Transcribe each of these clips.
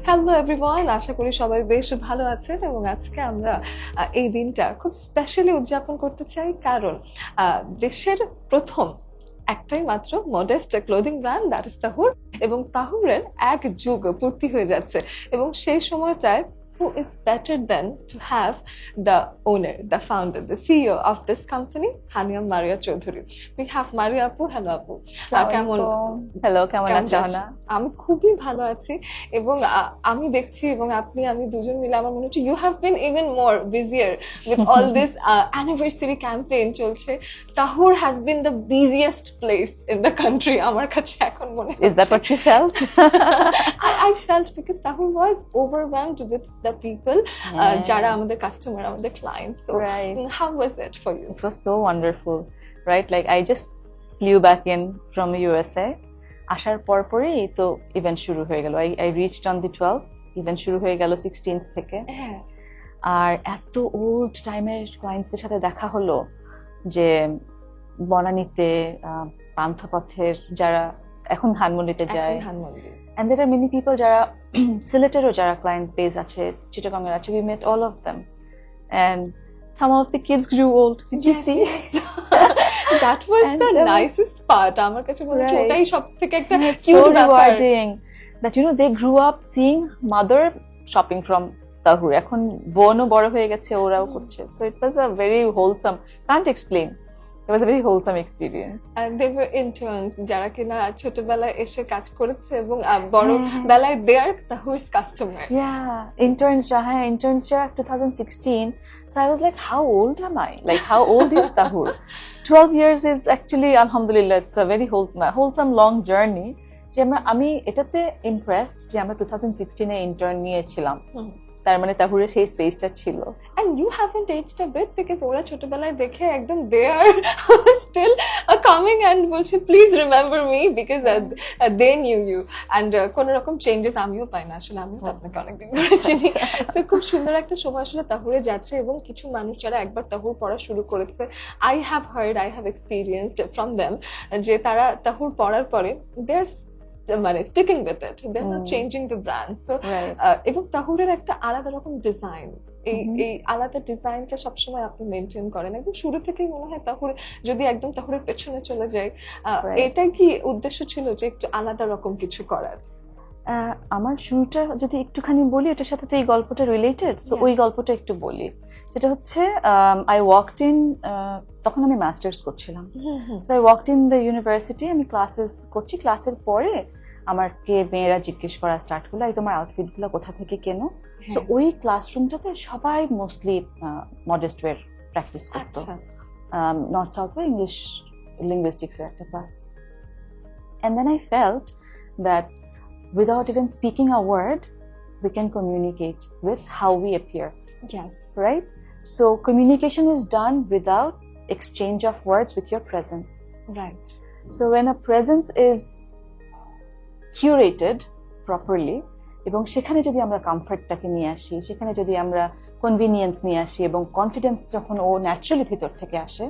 Hello everyone, আশা করি সবাই বেশ ভালো আছেন এবং আজকে আমরা এই দিনটা খুব স্পেশালি উদযাপন করতে চাই, কারণ দেশের প্রথম একটাই মাত্র modest clothing brand, that is Tahur, এবং তাহুরের এক যুগ পূর্তি হয়ে যাচ্ছে এবং সেই সময়টায় who is better than to have the owner, the founder, the CEO of this company, Hania Maria Choudhury. We have Maria Apu. Hello Apu. কেমন? হ্যালো, কেমন আছো না? আমি খুবই ভালো আছি এবং আমি দেখছি এবং আমি দুজন মিলে আমার মনে হচ্ছে you have been even more busier with all this anniversary campaign চলছে। Tahur has been the busiest place in the country আমার কাছে এখন মনে হয়। Is that what you felt? I felt because Tahur was overwhelmed with the people যারা আমাদের customer, আমাদের clients. So how was it for you? It was so wonderful, right? Like I just flew back in from the USA. আসার পরই তো event শুরু হয়ে গেল। I reached on the 12th, event শুরু হয়ে গেল 16th থেকে। আর এত ওল্ড টাইমের ক্লায়েন্টসদের সাথে দেখা হলো যে বনানীতে, পান্থপথের যারা এখন ধানমন্ডিতে যায়, and there are many people যারা সিলেটেরও যারা ক্লায়েন্ট বেজ আছে, চিটাগংয়ের আছে, we met all of them and some of the kids grew old. Did you see? Yes. That was the nicest part. আমার কাছে মনে হচ্ছে ওটাই সবথেকে একটা কিউট ব্যাপার, that you know they grew up seeing mother shopping from Tahur. এখন বোনও বড় হয়ে গেছে, ওরাও করছে। So it was a very wholesome, can't explain. It was a very wholesome experience. And they were interns যারা কিনা ছোটবেলায় এসে কাজ করেছে এবং বড় বেলায় they are Tahur's customer. Yeah, interns যারা 2016. So I was like, how old am I? Like, how old is Tahur? 12 years is actually, alhamdulillah, it's a very wholesome long journey. যে আমি এটাতে impressed যে আমরা 2016 এ ইন্টার্ন নিয়েছিলাম, তার মানে তাহুরের সেই স্পেসটা ছিল। And you haven't aged a bit because ওরা ছোটবেলায় দেখে একদম they are still coming and বলছে please remember me because they knew you and কোন রকম চেঞ্জেস আমিও পাই না আসলে। আমিও তো আপনাকে অনেকদিন ধরে চিনি। So খুব সুন্দর একটা সময় আসলে তাহুরে যাচ্ছে এবং কিছু মানুষ যারা একবার তাহুর পড়া শুরু করেছে, I have experienced from them যে তারা তাহুর পড়ার পরে they are মানে sticking with it, they are not changing the brand. So এবং তাহুরের একটা আলাদা রকম ডিজাইন, এই আলাদা ডিজাইনটা সবসময় আপনি মেনটেন করেন একদম শুরু থেকেই। মনে হয় তাহুর যদি একদম তাহুরের পেছনে চলে যায়, এটাই কি উদ্দেশ্য ছিল যে একটু আলাদা রকম কিছু করার? আমার শুরুটা যদি একটুখানি বলি, এটার সাথে তো এই গল্পটা রিলেটেড, সো ওই গল্পটা একটু বলি। সেটা হচ্ছে আই ওয়াকড ইন, তখন আমি মাস্টার্স করছিলাম। So I walked in the university, আমি ক্লাসেস করছি, ক্লাসের পরে আমাকে মেয়েরা জিজ্ঞেস করা স্টার্ট করলো, এই তোমার আউটফিটগুলো কোথা থেকে কেনো? সো ওই ক্লাসরুমটাতে সবাই মোস্টলি মডেস্ট ওয়্যার প্র্যাকটিস করতো, নর্থ সাউথ ইংলিশ লিঙ্গুইস্টিক্সের একটা ক্লাস। And then I felt that without even speaking a word, we can communicate with how we appear. Yes. Right? So communication is done without exchange of words with your presence. Right. So when a presence is curated properly, এবং সেখানে যদি আমরা কমফর্টটাকে নিয়ে আসি, সেখানে যদি আমরা convenience নিয়ে আসি এবং কনফিডেন্স যখন ও ন্যাচারালি ভিতর থেকে আসে,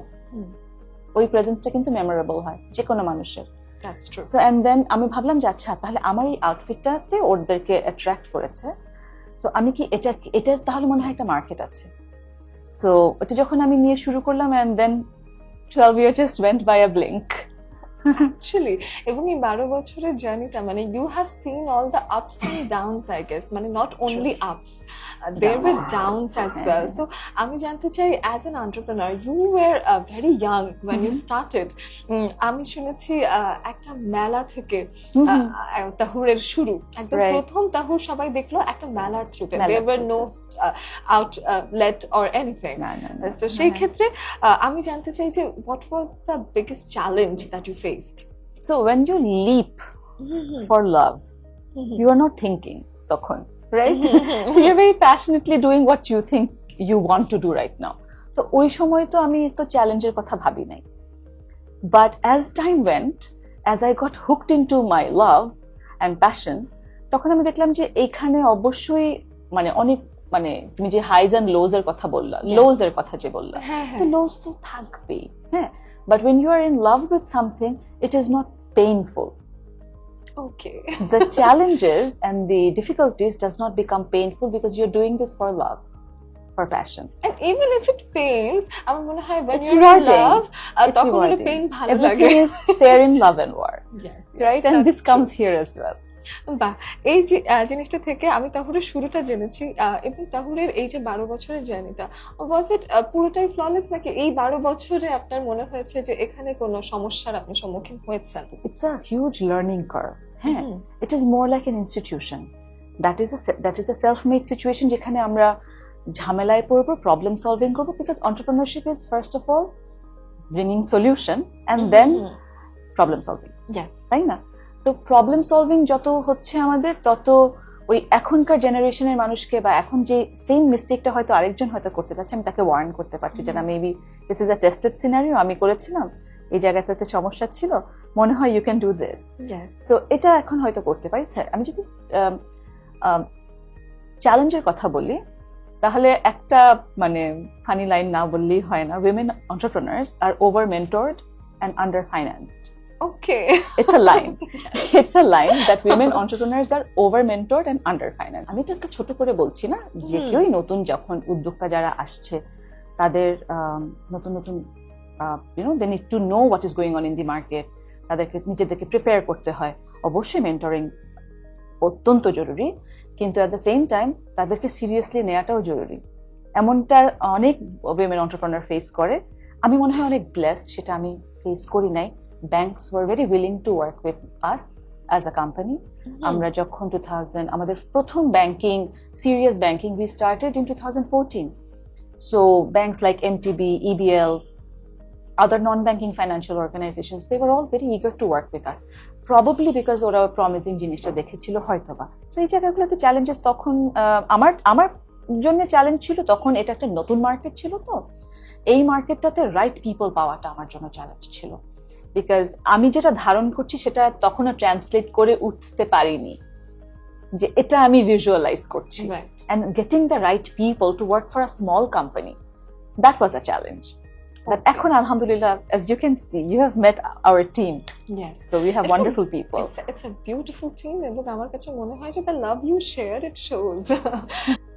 ওই প্রেজেন্সটা কিন্তু মেমোরেবল হয় যে কোনো মানুষের। That's true. So and then আমি ভাবলাম যে আচ্ছা, তাহলে আমার এই আউটফিটটাতে ওদেরকে অ্যাট্রাক্ট করেছে, তো আমি কি এটার তাহলে মনে হয় একটা মার্কেট আছে। সো এটা যখন আমি নিয়ে শুরু করলাম, and then 12 years just went by a blink. Actually, এবং এই 12 বছরের জার্নিটা মানে you have seen all the ups and downs, I guess, মানে not only ups, there were downs as well. So আমি জানতে চাই, as an entrepreneur you were very young when you started. আমি শুনেছি একটা মেলা থেকে তাহুরের শুরু, একদম প্রথম তাহুর সবাই দেখলো একটা মেলার থ্রুতে, there were no outlet or anything. So সেই ক্ষেত্রে আমি জানতে চাই যে what was the biggest challenge that you faced? So when you leap for love, you are not thinking তখন, right? So you're very passionately doing what you think you want to do right now. তো ওই সময় তো আমি তো চ্যালেঞ্জের কথা ভাবি নাই, but as time went, as I got hooked into my love and passion, তখন আমি দেখলাম যে এইখানে অবশ্যই মানে অনেক, মানে তুমি যে হাইজ এন্ড লোজ এর কথা বললা, লোজ এর কথা যে বললা, তো লোজ তো থাকবেই, হ্যাঁ। But when you are in love with something, it is not painful. Okay. The challenges and the difficulties does not become painful because you're doing this for love, for passion. And even if it pains, আমার মনে হয় when It's you're in rewarding. love, It's তখন ওটা rewarding. pain ভালো Everything লাগে। is fair in love and war, Yes, right? And this comes here as well. বাহ, এই যে জিনিসটা থেকে আমি তাহুরের শুরুটা জেনেছি, এবং তাহুরের এই যে 12 বছরের জার্নিটা, ওয়াজ ইট পুরোটাই ফ্ললেস, নাকি এই 12 বছরে আপনার মনে হয়েছে যে এখানে কোনো সমস্যার আপনি সম্মুখীন হয়েছেন? It's a huge learning curve. হ্যাঁ, it is more like an institution. That is a self-made situation যেখানে আমরা ঝামেলায় পড়বো, problem solving করবো, because entrepreneurship is first of all bringing solution and then problem solving. Yes. তাই না? তো problem solving যত হচ্ছে আমাদের, তত ওই এখনকার জেনারেশনের মানুষকে বা এখন যে সেম মিস্টেকটা হয়তো আরেকজন হয়তো করতে যাচ্ছে, আমি তাকে ওয়ার্ন করতে পারছি যে না, maybe this is a tested scenario, আমি করেছিলাম, এই জায়গাটাতে সমস্যা ছিল, মনে হয় you can do this. So এটা এখন হয়তো করতে পারি। স্যার, আমি যদি চ্যালেঞ্জের কথা বলি, তাহলে একটা মানে ফানি লাইন না বললেই হয় না, women entrepreneurs are over mentored and under financed. Okay. It's a line. It's a line that women entrepreneurs are over mentored and under financed. আমি তো একটা ছোট করে বলছি না, যে কেউই নতুন যখন উদ্যোক্তা যারা আসছে, তাদের নতুন নতুন they need to know what is going on in the market, তাদেরকে নিজেদেরকে প্রিপেয়ার করতে হয়। অবশ্যই মেন্টরিং অত্যন্ত জরুরি, কিন্তু অ্যাট দ্য সেম টাইম তাদেরকে সিরিয়াসলি নেওয়াটাও জরুরি। এমনটা অনেক উইমেন এন্টারপ্রেনার ফেস করে। আমি মনে হয় অনেক ব্লেসড, সেটা আমি ফেস করি নাই। Banks were very willing to work with us as a company. আমরা যখন আমাদের প্রথম banking, serious banking, we started in 2014. So banks like MTB, EBL, other non-banking financial organizations, they were all very eager to work with us. Probably because ওরা promising জিনিসটা দেখেছিল হয়তোবা। So এই জায়গাগুলোতে চ্যালেঞ্জেস তখন আমার জন্য চ্যালেঞ্জ ছিল, তখন এটা একটা নতুন মার্কেট ছিল, তো এই মার্কেটটাতে রাইট পিপল পাওয়াটা আমার জন্য চ্যালেঞ্জ ছিল। বিকজ আমি যেটা ধারণ করছি সেটা তখনও ট্রান্সলেট করে উঠতে পারিনি, যে এটা আমি ভিজুয়ালাইজ করছি, and getting the right people to work for a small company, that was a challenge. But এখন alhamdulillah, as you can see, you have met our team. Yes. So we have wonderful people. It's a beautiful team, এবং আমার কাছে মনে হয় যে the love you share, it shows.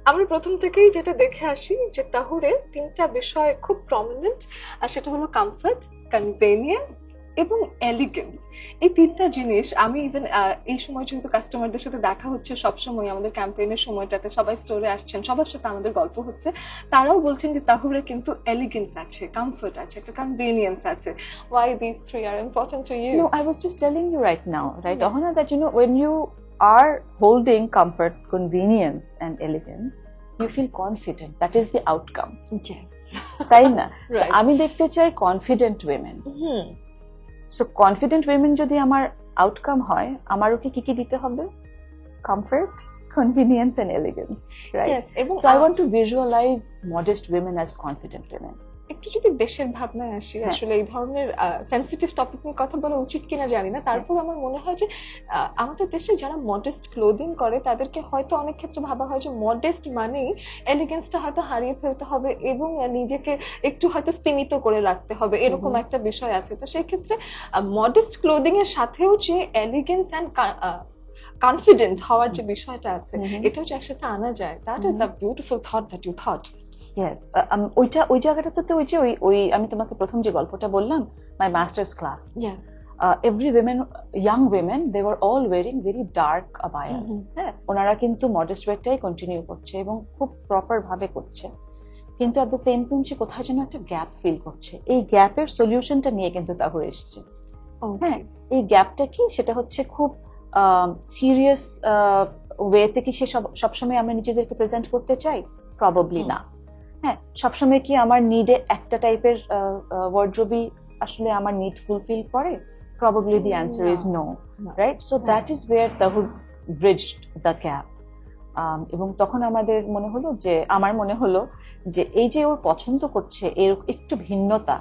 আমরা প্রথম থেকেই যেটা দেখে আসি যে তাহুরের 3টা বিষয় খুব প্রমিনেন্ট, আর সেটা হলো কমফর্ট, কনভেনিয়েন্স এবং এলিগেন্স। এই 3টা জিনিস আমি ইভেন এই সময় যেহেতু কাস্টমারদের সাথে দেখা হচ্ছে সবসময়, আমাদের ক্যাম্পেইনের সময়টাতে সবাই স্টোরে আসছেন, সবার সাথে আমাদের গল্প হচ্ছে, তারাও বলছেন যে তাহুরে কিন্তু এলিগেন্স আছে, কমফর্ট আছে, একটা কনভেনিয়েন্স আছে। Why these 3 are important to you? No, I was just telling you right now, right, Ohana, that when you are holding comfort, convenience and elegance, you feel confident. That is the outcome. Yes. তাই না? Right. আমি দেখতে চাই confident women. So confident women যদি আমার outcome হয়, আমারও কি কি দিতে হবে? Comfort, convenience and elegance, right? Yes, এবং So I want to visualize modest women as confident women. একটু যদি দেশের ভাবনায় আসি, আসলে এই ধরনের সেনসিটিভ টপিক নিয়ে কথা বলা উচিত কিনা জানি না, তারপর আমার মনে হয় যে আমাদের দেশে যারা মডেস্ট ক্লোদিং করে তাদেরকে হয়তো অনেক ক্ষেত্রে ভাবা হয় যে মডেস্ট মানেই এলিগেন্সটা হয়তো হারিয়ে ফেলতে হবে এবং নিজেকে একটু হয়তো স্তীমিত করে রাখতে হবে, এরকম একটা বিষয় আছে। তো সেই ক্ষেত্রে মডেস্ট ক্লোদিং এর সাথেও যে এলিগেন্স অ্যান্ড কনফিডেন্ট হওয়ার যে বিষয়টা আছে, এটাও যে একসাথে আনা যায়, that is a beautiful thought that you thought. Yes, ওই জায়গাটাতে তো ওই আমি তোমাকে প্রথম যে গল্পটা বললাম, my master's class. Yes. Every young women, they were all wearing very dark abayas. হ্যাঁ, ওনারা কিন্তু মডেস্ট ওয়েটাই কন্টিনিউ করছে এবং খুব প্রপার ভাবে করছে, কিন্তু অ্যাট দ্য সেম টাইম সে কোথায় যেন একটা গ্যাপ ফিল করছে। এই গ্যাপের সলিউশনটা নিয়ে কিন্তু তাহুরে এসেছে। হ্যাঁ, এই গ্যাপটা কি, সেটা হচ্ছে খুব সিরিয়াস ওয়েতে কি সে সবসময় আমরা নিজেদেরকে প্রেজেন্ট করতে চাই? প্রবাবলি না। হ্যাঁ, সবসময় কি আমার নিডে একটা টাইপের ওয়ার্ড্রোবই আসলে আমার নিড ফুলফিল করে? Probably the answer is no, right? So that is where Tahur bridged the gap. এবং তখন আমার মনে হলো যে এই যে ওর পছন্দ করছে এর একটু ভিন্নতা,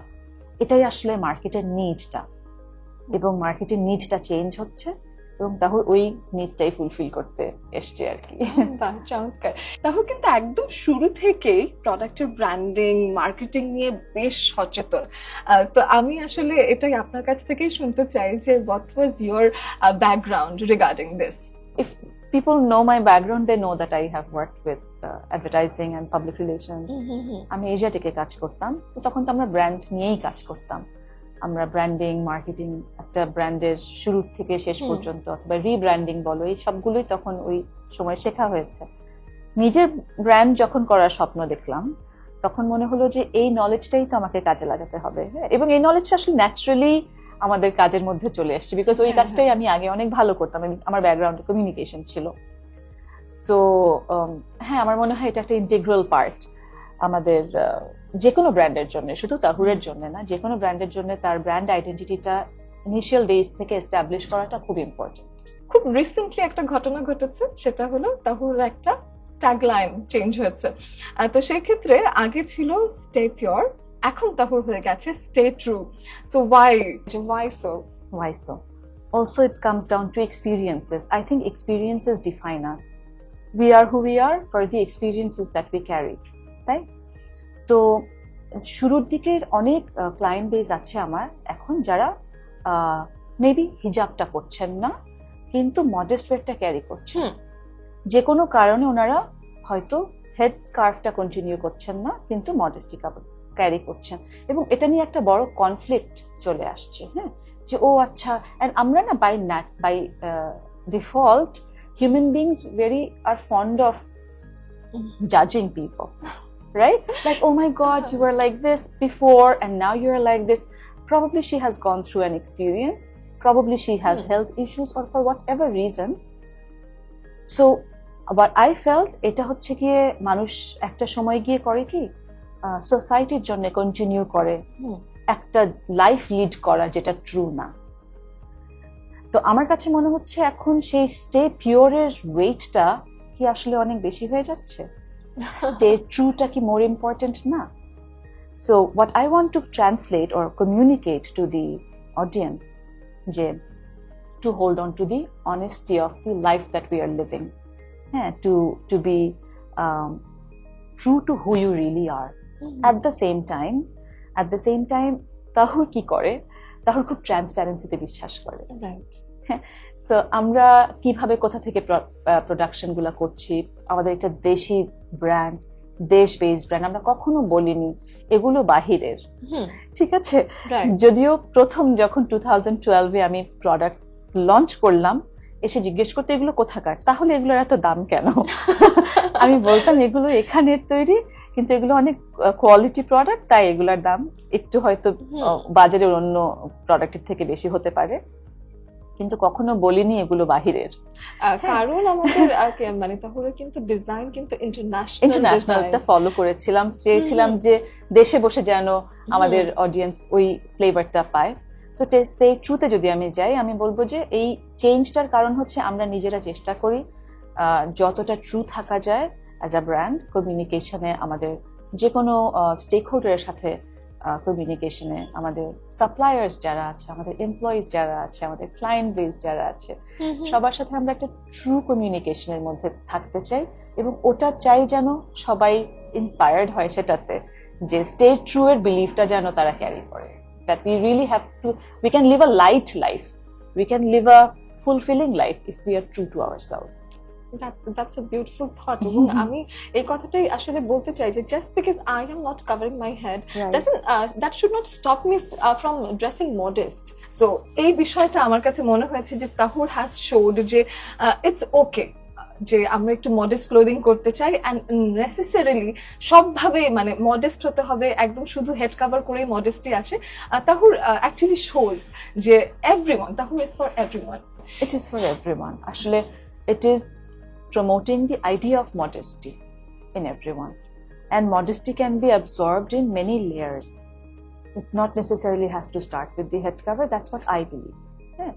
এটাই আসলে মার্কেটের নিডটা, এবং মার্কেটের নিডটা চেঞ্জ হচ্ছে। এবং তাহুর ওই নিডটাই ফুলফিল করতে এসছে আর কি। বাহ, চমৎকার। তাহলে কিন্তু একদম শুরু থেকেই প্রোডাক্টের ব্র্যান্ডিং মার্কেটিং নিয়ে বেশ সচেতন। তো আমি আসলে এটাই আপনার কাছ থেকেই শুনতে চাই যে what was your background regarding this? If people know my background, they know that I have worked with advertising and public relations. আমি এশিয়াটিকে কাজ করতাম, তো তখন তো আমরা ব্র্যান্ড নিয়েই কাজ করতাম। আমরা ব্র্যান্ডিং মার্কেটিং একটা ব্র্যান্ডের শুরু থেকে শেষ পর্যন্ত অথবা রিব্র্যান্ডিং বলো, এই সবগুলোই তখন ওই সময় শেখা হয়েছে। নিজের ব্র্যান্ড যখন করার স্বপ্ন দেখলাম তখন মনে হলো যে এই নলেজটাই তো আমাকে কাজে লাগাতে হবে, হ্যাঁ, এবং এই নলেজটা আসলে ন্যাচারালি আমাদের কাজের মধ্যে চলে আসছে, বিকজ ওই কাজটাই আমি আগে অনেক ভালো করতাম। আমার ব্যাকগ্রাউন্ডে কমিউনিকেশন ছিল। তো হ্যাঁ, আমার মনে হয় এটা একটা ইন্টিগ্রাল পার্ট আমাদের যে কোনো ব্র্যান্ডের জন্য, শুধু তাহুরের জন্য না, যে কোনো ব্র্যান্ডের জন্য তার ব্র্যান্ড আইডেন্টিটিটা ইনিশিয়াল ডেজ থেকে এস্টাবলিশ করাটা খুব ইম্পর্টেন্ট। খুব রিসেন্টলি একটা ঘটনা ঘটেছে, সেটা হলো তাহুর একটা ট্যাগলাইন চেঞ্জ হয়েছে। তো সেই ক্ষেত্রে আগে ছিল স্টে পিওর, এখন তাহুর হয়ে গেছে stay true. So why so? Why so? Also, it comes down to experiences. I think experiences define us. We are who we are for the experiences that we carry. তাই তো শুরুর দিকের অনেক client base আছে আমার এখন, যারা maybe হিজাবটা করছেন না কিন্তু মডেস্ট ওয়েরটা ক্যারি করছেন। যে কোনো কারণে ওনারা হয়তো হেড স্কার্ফটা কন্টিনিউ করছেন না কিন্তু মডেস্টি কাপড় ক্যারি করছেন, এবং এটা নিয়ে একটা বড় কনফ্লিক্ট চলে আসছে। হ্যাঁ, যে ও আচ্ছা, এন্ড আমরা না by default human beings are fond of judging people, right? Like, oh my God, you were like this before and now you're like this. Probably she has gone through an experience, probably she has health issues, or for whatever reasons. So what I felt, এটা হচ্ছে গিয়ে মানুষ একটা সময় গিয়ে করে কি সোসাইটির জন্য কন্টিনিউ করে একটা লাইফ লিড করা যেটা ট্রু না। তো আমার কাছে মনে হচ্ছে এখন সেই স্টে পিওরের ওয়েটটা কি আসলে অনেক বেশি হয়ে যাচ্ছে, স্টে ট্রুটা কি মোর ইম্পর্টেন্ট না? So what I want to translate or communicate to the audience, যে to hold on to the honesty of the life that we are living, হ্যাঁ, to be true to who you really are. At the same time Tahur কি করে, তাহুর খুব ট্রান্সপারেন্সিতে বিশ্বাস করে। So আমরা কিভাবে কোথা থেকে প্রোডাকশন গুলা করছি, আমাদের একটা দেশি ব্র্যান্ড, দেশ বেসড ব্র্যান্ড, আমরা কখনো বলিনি এগুলো বাহিরের, ঠিক আছে? যদিও প্রথম যখন 2012-এ আমি প্রোডাক্ট লঞ্চ করলাম, এসে জিজ্ঞেস করতে এগুলো কোথাকার, তাহলে এগুলোর এত দাম কেন? আমি বলতাম এগুলো এখানের তৈরি, কিন্তু এগুলো অনেক কোয়ালিটি প্রোডাক্ট, তাই এগুলোর দাম একটু হয়তো বাজারের অন্য প্রোডাক্টের থেকে বেশি হতে পারে, কিন্তু কখনো বলিনি এগুলো বাহিরের। কারণ আমাদের মানে তাহলে কিন্তু ডিজাইন কিন্তু ইন্টারন্যাশনালটা ফলো করেছিলাম, চেয়েছিলাম যে দেশে বসে যেন আমাদের অডিয়েন্স ওই ফ্লেভারটা পায়। সো স্টে ট্রুতে যদি আমি যাই, আমি বলবো যে এই চেঞ্জটার কারণ হচ্ছে আমরা নিজেরা চেষ্টা করি যতটা ট্রু থাকা যায় অ্যাজ আ ব্র্যান্ড কমিউনিকেশনে, আমাদের যে কোনো স্টেক হোল্ডারের সাথে কমিউনিকেশনে, আমাদের সাপ্লায়ার্স যারা আছে, আমাদের এমপ্লয়িজ যারা আছে, আমাদের ক্লায়েন্ট বেস যারা আছে, সবার সাথে আমরা একটা ট্রু কমিউনিকেশনের মধ্যে থাকতে চাই, এবং ওটা চাই যেন সবাই ইন্সপায়ার্ড হয় সেটাতে, যে স্টে ট্রু এর বিলিফটা যেন তারা ক্যারি করে, that we really have to, we can live a light life, we can live a fulfilling life if we are true to ourselves. That's a beautiful thought. এবং আমি এই কথাটাই আসলে বলতে চাই যে just because I am not covering my head doesn't that should not stop me from dressing modest. So এই বিষয়টা আমার কাছে মনে হয়েছে যে তাহুর has showed যে it's okay যে আমরা একটু মডেস্ট ক্লোদিং করতে চাই, এন্ড নেসেসারিলি সবভাবে মানে মডেস্ট হতে হবে, একদম শুধু হেড কভার করেই মডেস্টি আসে। তাহুর অ্যাকচুয়ালি শোজ যে everyone, Tahur is for everyone. It is for everyone. Actually, it is promoting the idea of modesty in everyone, and modesty can be absorbed in many layers. It not necessarily has to start with the head cover. That's what I believe. Yeah.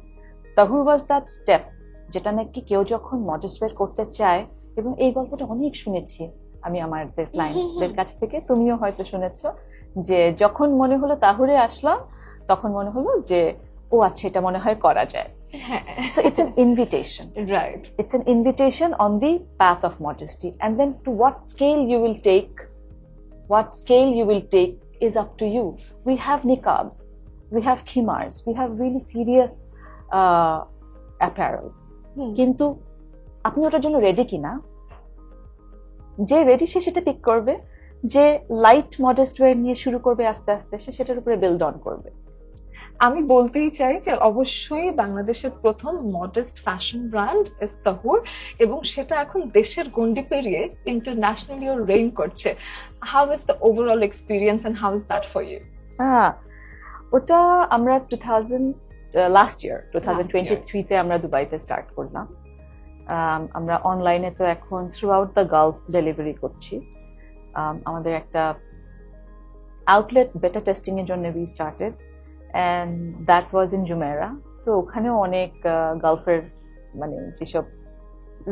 Tahur was that step যেটা নাকি কেউ যখন modest wire করতে চায়, এবং এই গল্পটা অনেক শুনেছি আমি আমাদের ক্লায়েন্টদের কাছ থেকে, তুমিও হয়তো শুনেছো, যে যখন মনে হলো তাহুরে আসলাম তখন মনে হলো যে ও আচ্ছা এটা মনে হয় করা যায়। So it's an invitation. Right. It's an invitation on the path of modesty. And then to what scale you will take is up to you. We have niqabs, we have khimars, we have really serious apparels. কিন্তু আপনি ওটার জন্য ready কিনা, যে ready সে সেটা pick করবে, যে light modest wire নিয়ে শুরু করবে আস্তে আস্তে সে সেটার উপরে বিল্ড অন করবে। আমি বলতেই চাই যে অবশ্যই বাংলাদেশের প্রথম modest fashion brand is Tahur, এবং সেটা এখন দেশের গণ্ডি পেরিয়ে ইন্টারন্যাশনালিও রেইন করছে। How is the overall experience and how is that for you? ওটা আমরা লাস্ট ইয়ার 2023 তে আমরা দুবাইতে স্টার্ট করলাম। আমরা অনলাইনে তো এখন through out the Gulf delivery করছি। আমাদের একটা আউটলেট বেটা টেস্টিং এর জন্য we started, and that was in Jumeirah. So ওখানেও অনেক গালফের মানে যেসব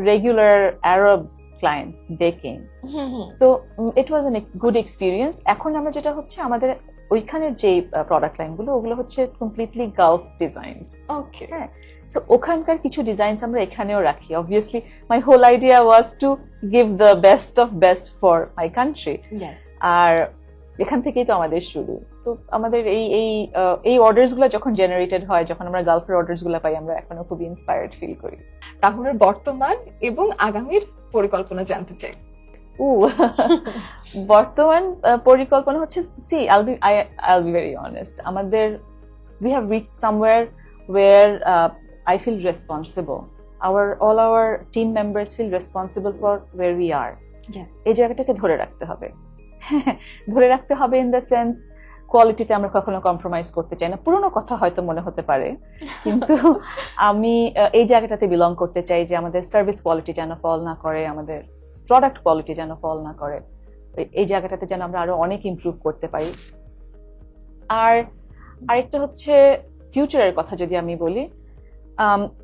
রেগুলার আরব ক্লায়েন্টস দেখেন, তো ইট ওয়াজ এন গুড এক্সপিরিয়েন্স। এখন আমরা যেটা হচ্ছে আমাদের ওইখানের যে প্রোডাক্ট লাইনগুলো ওগুলো হচ্ছে কমপ্লিটলি গালফ ডিজাইনস। ওকে, হ্যাঁ, সো ওখানকার কিছু ডিজাইনস আমরা এখানেও রাখি। Obviously my whole idea was to give the best of best for my country, আর এখান থেকেই তো আমাদের শুরু। তো আমাদের এই অর্ডারস গুলো যখন জেনারেটেড হয়, যখন আমরা গালফের অর্ডারস গুলো পাই, আমরা এখনো খুব ইন্সপায়ার্ড ফিল করি। তাহুরের বর্তমান এবং আগামীর পরিকল্পনা জানতে চাই। বর্তমান পরিকল্পনা হচ্ছে, I'll be very honest, আমাদের we have reached somewhere where I feel responsible. All our team members feel responsible for where we are. Yes. এই জায়গাটাকে ধরে রাখতে হবে। ধরে রাখতে হবে ইন দ্য সেন্স কোয়ালিটিতে আমরা কখনো কম্প্রোমাইজ করতে চাই না। পুরোনো কথা হয়তো মনে হতে পারে, কিন্তু আমি এই জায়গাটাতে বিলং করতে চাই যে আমাদের সার্ভিস কোয়ালিটি যেন ফল না করে, আমাদের প্রোডাক্ট কোয়ালিটি যেন ফল না করে। এই জায়গাটাতে যেন আমরা আরো অনেক ইমপ্রুভ করতে পারি। আর আরেকটা হচ্ছে ফিউচারের কথা যদি আমি বলি,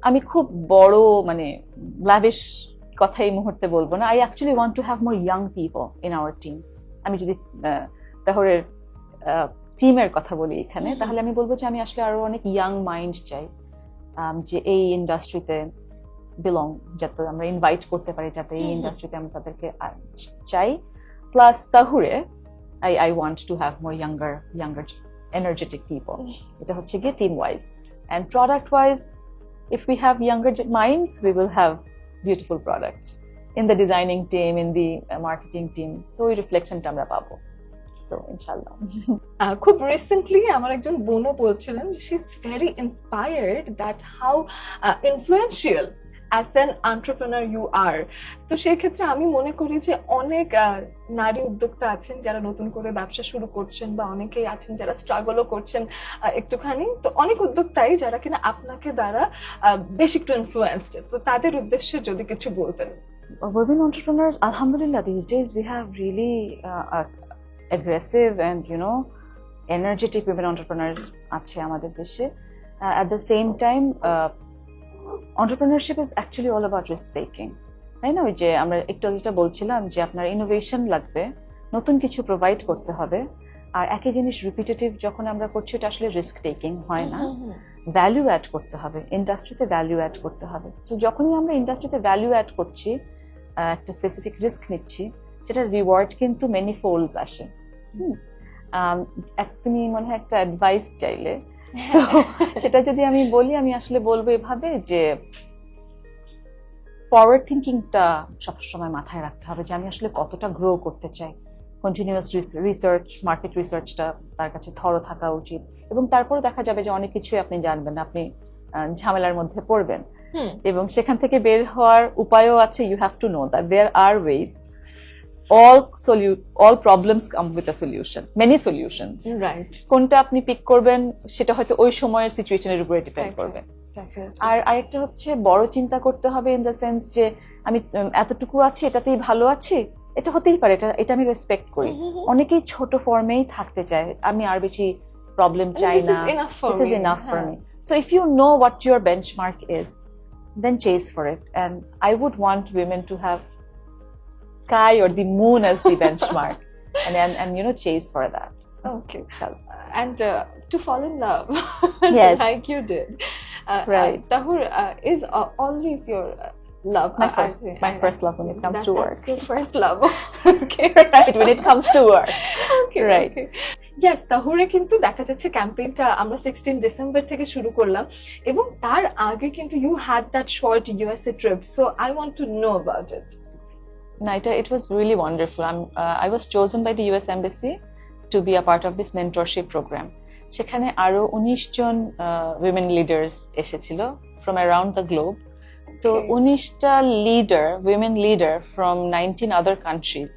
আমি খুব বড় মানে লাভিশ কথা এই মুহূর্তে বলবো না। I actually want to have more young people in our team. আমি যদি তাহরের টিমের কথা বলি এখানে, তাহলে আমি বলবো যে আমি আসলে আরো অনেক ইয়াং মাইন্ড চাই, যে এই ইন্ডাস্ট্রিতে বিলং, যাতে আমরা ইনভাইট করতে পারি, যাতে এই ইন্ডাস্ট্রিতে আমি তাদেরকে চাই। প্লাস তাহুরে I want to have more younger energetic people. এটা হচ্ছে গিয়ে team wise, and product wise, if we have younger minds, we will have beautiful products in the designing team, in the marketing team. So এই রিফ্লেকশনটা আমরা পাবো, so ইনশাআল্লাহ। খুব recently আমার একজন বোনও বলছিলেন যে she is very inspired that how influential as an entrepreneur you are. তো সেই ক্ষেত্রে আমি মনে করি যে অনেক নারী উদ্যোক্তা আছেন যারা নতুন করে ব্যবসা শুরু করছেন, বা অনেকেই আছেন যারা স্ট্রাগলও করছেন একটুখানি। তো অনেক উদ্যোক্তাই যারা কিনা আপনাকে দ্বারা বেশ একটু ইনফ্লুয়েন্সড, তো তাদের উদ্দেশ্যে যদি কিছু বলতেন। Women entrepreneurs, alhamdulillah, these days we have really aggressive and energetic women entrepreneurs আছে আমাদের দেশে। At the same time, entrepreneurship is actually all about risk taking, তাই না? ওই যে আমরা একটু যেটা বলছিলাম যে আপনার ইনোভেশন লাগবে, নতুন কিছু প্রোভাইড করতে হবে, আর একই জিনিস রিপিটেটিভ যখন আমরা করছি এটা আসলে রিস্ক টেকিং হয় না। ভ্যালু অ্যাড করতে হবে, ইন্ডাস্ট্রিতে ভ্যালু অ্যাড করতে হবে। তো যখনই আমরা ইন্ডাস্ট্রিতে ভ্যালু অ্যাড করছি, একটা স্পেসিফিক রিস্ক নিচ্ছি, সেটার রিওয়ার্ড কিন্তু মেনি ফোল্ডস আসে। তুমি মনে হয় একটা অ্যাডভাইস চাইলে, তো সেটা যদি আমি বলি, আমি আসলে বলবো এভাবে যে ফরওয়ার্ড থিঙ্কিংটা সবসময় মাথায় রাখতে হবে, যে আমি আসলে কতটা গ্রো করতে চাই। কন্টিনিউয়াস রিসার্চ, মার্কেট রিসার্চটা তার কাছে থরো থাকা উচিত, এবং তারপরে দেখা যাবে যে অনেক কিছুই আপনি জানবেন, আপনি ঝামেলার মধ্যে পড়বেন, এবং সেখান থেকে বের হওয়ার উপায়ও আছে। You have to know that there are ways. all problems come with a solution, many solutions, right? কোনটা আপনি পিক করবেন সেটা হয়তো ওই সময়ের সিচুয়েশনের উপরে ডিপেন্ড করবে। আর আরেকটা হচ্ছে বড় চিন্তা করতে হবে ইন দ্য সেন্স যে আমি এতটুকু আছি, এটাতেই ভালো আছি, এটা হতেই পারে, এটা আমি রেসপেক্ট করি। অনেকেই ছোট ফর্মেই থাকতে চায়, আমি আর বেশি প্রবলেম চাই না, this is enough for me. So if you know what your benchmark is, then chase for it. And I would want women to have sky or the moon as the benchmark, and chase for that. Okay. ইনশাআল্লাহ। And to fall in love Yes. like you did. Right. Tahur is always your love. My first love when it comes to work. That's your first love. Okay. Right, when it comes to work. Okay, Right. okay. Yes, তাহুরে কিন্তু দেখা যাচ্ছে ক্যাম্পেইনটা আমরা 16 December থেকে শুরু করলাম এবং তার আগে কিন্তু you had that short USA trip. So I want to know about it. Naita, it was really wonderful. I was chosen by the US Embassy to be a part of this mentorship program. সেখানে আরো 19 জন women leaders এসেছিল from around the globe. তো Okay. 19টা women leader from 19 other countries.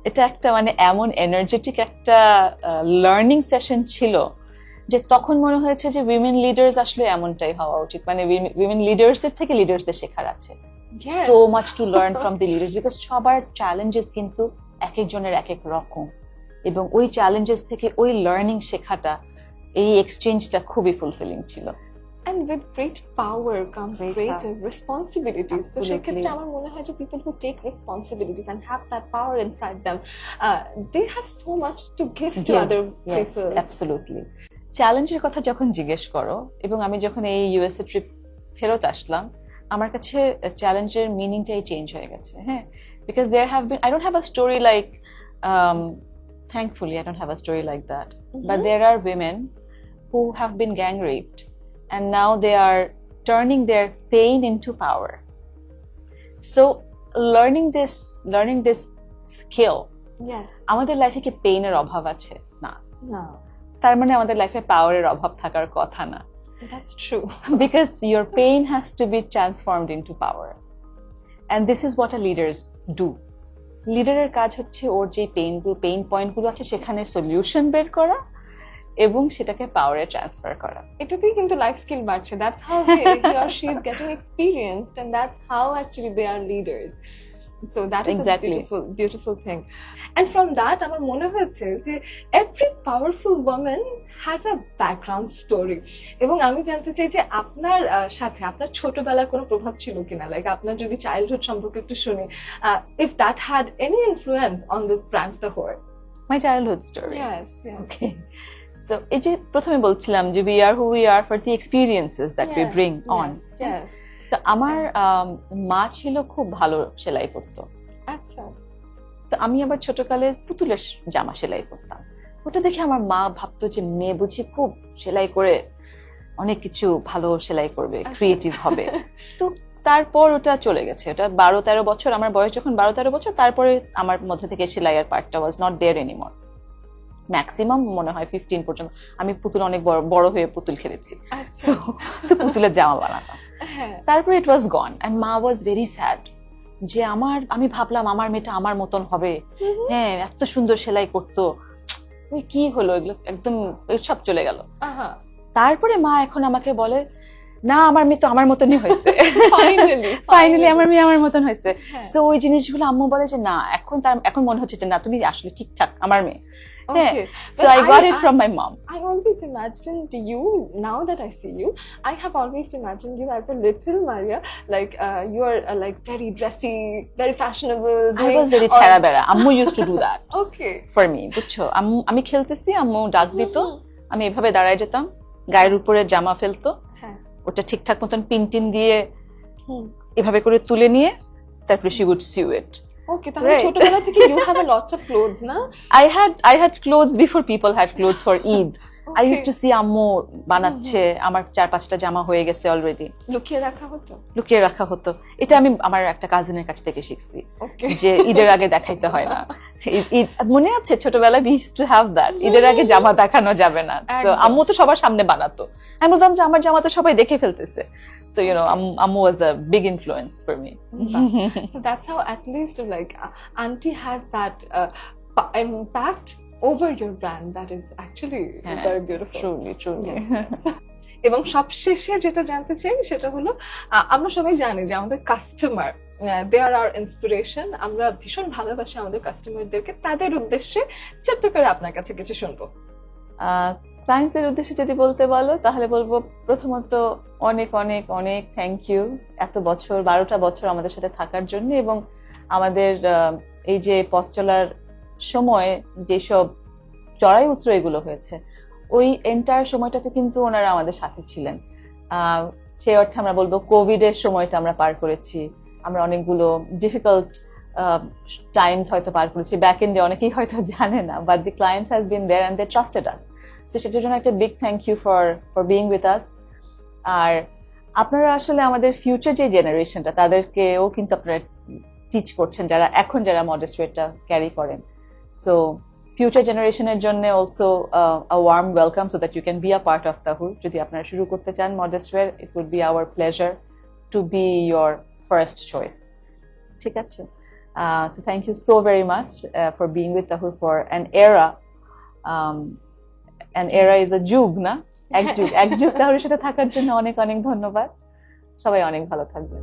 এটা একটা মানে এমন energetic একটা learning session ছিল যে তখন মনে হয়েছে যে উইমেন লিডার্স আসলে এমনটাই হওয়া উচিত, মানে উইমেন লিডার্সদের থেকে লিডার্সদের শেখার আছে। Yes. So much to learn from the leaders because সবার চ্যালেঞ্জেস কিন্তু এক একজনের এক এক রকম, এবং ওই চ্যালেঞ্জেস থেকে ওই লার্নিং শেখাটা, এই এক্সচেঞ্জটা খুবই ফুলফিলিং ছিল। And with great power comes great responsibilities. So Absolutely. সেক্ষেত্রে আমার মনে হয় যে people who take responsibilities and have that power inside them, they have so much to give to other people. Absolutely. চ্যালেঞ্জের কথা যখন জিজ্ঞেস করো, এবং আমি যখন এই ইউএসএ ট্রিপ ফেরত আসলাম, আমার কাছে চ্যালেঞ্জের মিনিংটাই চেঞ্জ হয়ে গেছে। হ্যাঁ, because there have been, I don't have a story like, thankfully I don't have a story like that, but there are women who have been gang raped and now they are turning their pain into power. So learning this skill, Yes. আমাদের লাইফে কি পেইনের অভাব আছে? না, No, তার মানে আমাদের লাইফে পাওয়ারের অভাব থাকার কথা না। that's true. Because your pain has to be transformed into power, and this is what a leaders do. লিডারের কাজ হচ্ছে ওর যে পেইন পয়েন্টগুলো আছে সেখানে সলিউশন বের করা এবং সেটাকে পাওয়ারে ট্রান্সফার করা। এটাতেই কিন্তু লাইফ স্কিল বাড়ছে। That's how he or she is getting experienced, and that's how actually they are leaders. So that is Exactly. a beautiful thing. And from that আমার মনে হয়েছে যে every powerful woman has a background story. এবং আমি জানতে চাই যে আপনার সাথে আপনার ছোটবেলার কোনো প্রভাব ছিল কিনা, লাইক আপনার যদি চাইল্ডহুড সম্পর্কে একটু শুনি, if that had any influence on this brand Tahur. My childhood story. Yes. Okay. So এই যে প্রথমে বলছিলাম যে we are who we are for the experiences that we bring on. Yes. তো আমার মা ছিল খুব ভালো সেলাই করতো। আচ্ছা। তো আমি আবার ছোটকালে পুতুলের জামা সেলাই করতাম। ওটা দেখে আমার মা ভাবতো যে মেয়ে বুঝি খুব সেলাই করে অনেক কিছু ভালো সেলাই করবে, ক্রিয়েটিভ হবে। তো তারপর ওটা চলে গেছে, ওটা 12-13 বছর, আমার বয়স যখন 12-13 বছর, তারপরে আমার মধ্যে থেকে সেলাইয়ের পার্টটা was not there anymore. Maximum মনে হয় 15 পর্যন্ত আমি পুতুল অনেক বড় হয়ে পুতুল খেলেছি, সো পুতুলের জামা বানাতাম। তারপরে ইট ওয়াজ গন এন্ড মা ওয়াজ ভেরি স্যাড যে আমি ভাবলাম আমার মেয়েটা আমার মতন হবে, হ্যাঁ এত সুন্দর সেলাই করতো, ওই কি হলো, এগুলো একদম সব চলে গেল। তারপরে মা এখন আমাকে বলে না আমার মেয়ে তো আমার মতনই হয়েছে, ফাইনালি আমার মেয়ে আমার মতন হয়েছে। সো ওই জিনিসগুলো আম্মু বলে যে না এখন মনে হচ্ছে যে না তুমি আসলে ঠিকঠাক আমার মেয়ে। Okay. So I got it from my mom. I always imagined you, now that I see you, I have always imagined you as a little Maria, like you are like very dressy, very fashionable. I was very chera bera. Ammu used to do that. Okay. For me, বুঝছো, আমি খেলতেছি, আম্মু ডাক দিত, আমি এভাবে দাঁড়ায় যেতাম, গায়ের উপরে জামা ফেলতো, ওটা ঠিকঠাক মতন পিন দিয়ে এভাবে করে তুলে নিয়ে তারপরে she would sew it. Okay, তাহলে ছোটবেলা থেকে you have a lots of clothes, না? I had clothes before people had clothes for Eid. I used to see আম্মু বানাচ্ছে, আমার 4-5টা জামা হয়ে গেছে অলরেডি। লুকিয়ে রাখা হতো। এটা আমি আমার একটা কাজিনের কাছ থেকে শিখছি, যে ঈদের আগে দেখাইতে হয় না। মনে আছে ছোটবেলায় we used to have that, ঈদের আগে জামা দেখানো যাবে না। So আম্মু তো সবার সামনে বানাতো, আমি বলতাম যে আমার জামা তো সবাই দেখে ফেলতেছে। So you know, Ammu was a big influence for me. So that's how at least like auntie has that impact over your brand. That is actually very beautiful. Truly. Yes. এবং সবশেষে যেটা জানতে চাই সেটা হলো আমরা সবাই জানি যে আমাদের customer they are our inspiration. আমরা ভীষণ ভালোবাসি আমাদের কাস্টমারদেরকে, তাদের উদ্দেশ্যে ছোট্ট করে আপনার কাছে কিছু শুনবো। ক্লায়েন্টসদের উদ্দেশ্যে যদি বলতে বলো তাহলে বলবো প্রথমত অনেক অনেক অনেক থ্যাংক ইউ এত বছর, 12টা বছর আমাদের সাথে থাকার জন্য, এবং আমাদের এই যে পথ চলার সময় যেসব চড়াই উতরো এগুলো হয়েছে, ওই এন্টায়ার সময়টাতে কিন্তু ওনারা আমাদের সাথে ছিলেন। সেই অর্থে আমরা বলবো কোভিড এর সময়টা আমরা পার করেছি, আমরা অনেকগুলো ডিফিকাল্ট টাইমস হয়তো পার করেছি, ব্যাক এন্ডে অনেকেই হয়তো জানে না, but the clients has been there and they trusted us. So সেটার জন্য একটা big thank you for being with us. আর আপনারা আসলে আমাদের ফিউচার যে জেনারেশনটা তাদেরকেও কিন্তু আপনারা টিচ করছেন, যারা মডেস্ট ওয়েটটা ক্যারি করেন। সো ফিউচার জেনারেশনের জন্য also a warm welcome, so that you can be a part of Tahur. যদি আপনারা শুরু করতে চান modest wear, it would be our pleasure to be your first choice. ঠিক আছে? So thank you so very much for being with Tahur for an era. An era is a যুগ না, এক যুগ তাহুরের সাথে থাকার জন্য অনেক অনেক ধন্যবাদ। সবাই অনেক ভালো থাকবেন।